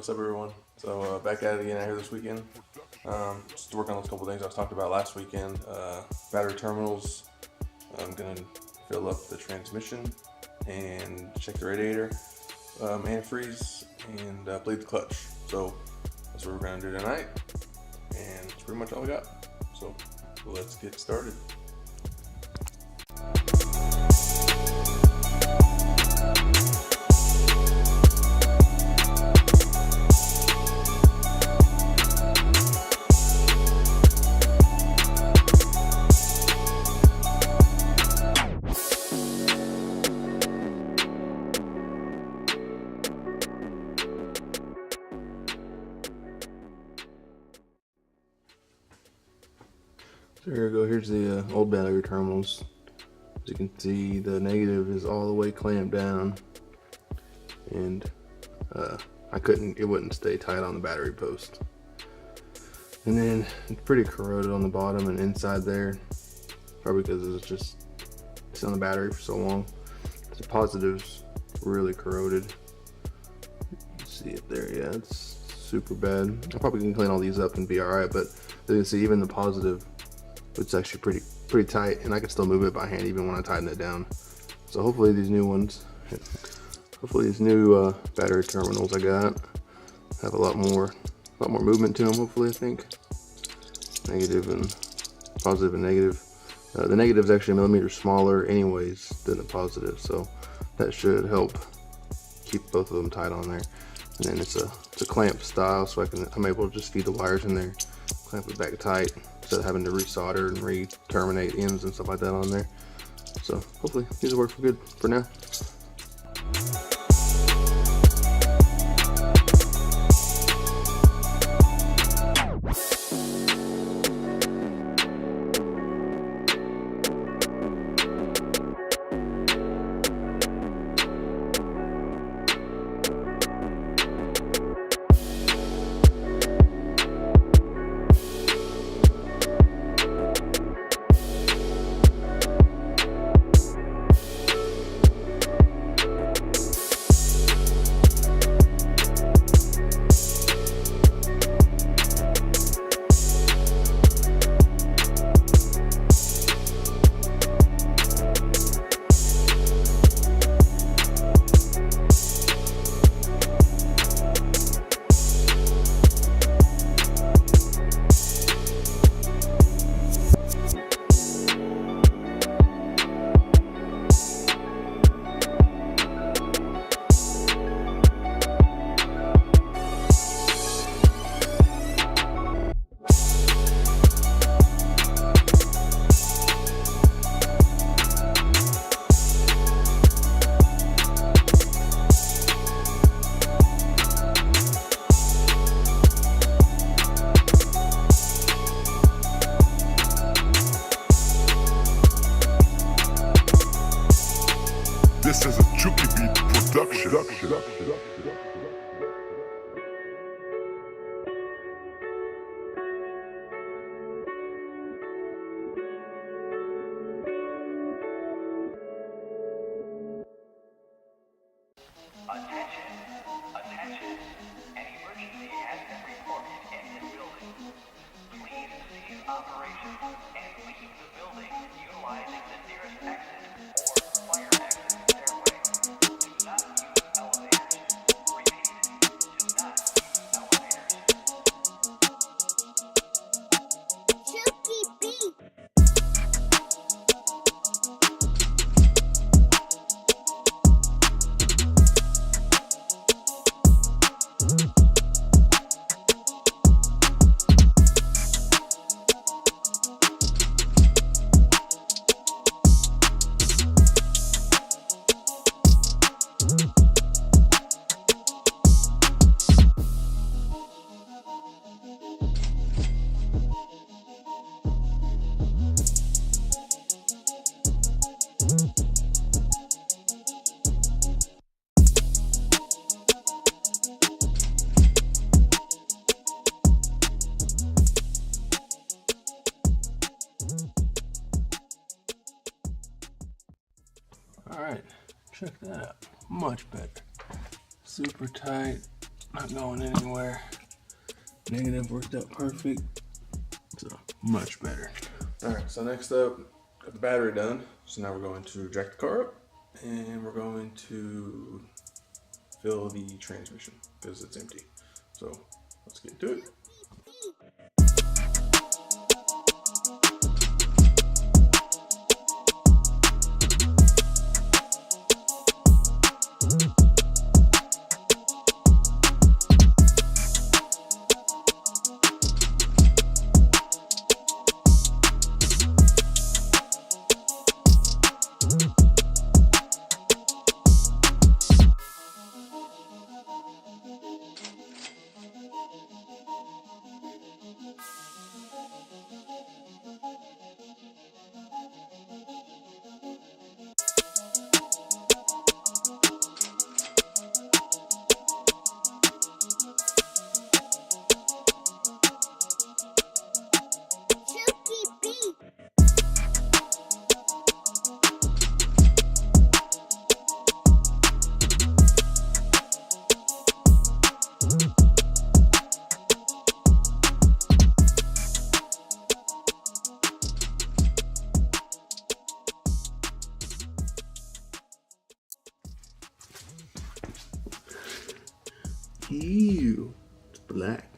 what's up everyone? So back at it again out here this weekend. Just working on those couple things I was talking about last weekend. Battery terminals. I'm gonna fill up the transmission and check the radiator, antifreeze, and bleed the clutch. So that's what we're gonna do tonight, and that's pretty much all we got. So let's get started. So here we go, here's the old battery terminals. As you can see, the negative is all the way clamped down, and it wouldn't stay tight on the battery post. And then it's pretty corroded on the bottom and inside there, probably because it's on the battery for so long. The positive's really corroded. You can see it there, yeah, it's super bad. I probably can clean all these up and be alright, but as you can see, even the positive, it's actually pretty tight, and I can still move it by hand even when I tighten it down. So hopefully these new battery terminals I got have a lot more movement to them. Hopefully, I think negative and positive and negative. The negative is actually a millimeter smaller anyways than the positive, so that should help keep both of them tight on there. And then it's a clamp style, so I'm able to just feed the wires in there, clamp it back tight, instead of having to resolder and re-terminate ends and stuff like that on there. So hopefully these will work for good for now. This is a Chucky Beat production. Attention, an emergency has been reported in this building. Please cease operations and leave the building utilizing the nearest exit or fire exit stairway. Do not use elevators. Repeat, do not use elevators. Chucky Beat. Alright, check that out. Much better. Super tight. not going anywhere. Negative worked out perfect. So much better. All right, so next up, got the battery done. So now we're going to jack the car up and we're going to fill the transmission because it's empty. So let's get to it. Chucky B. Ew, it's black.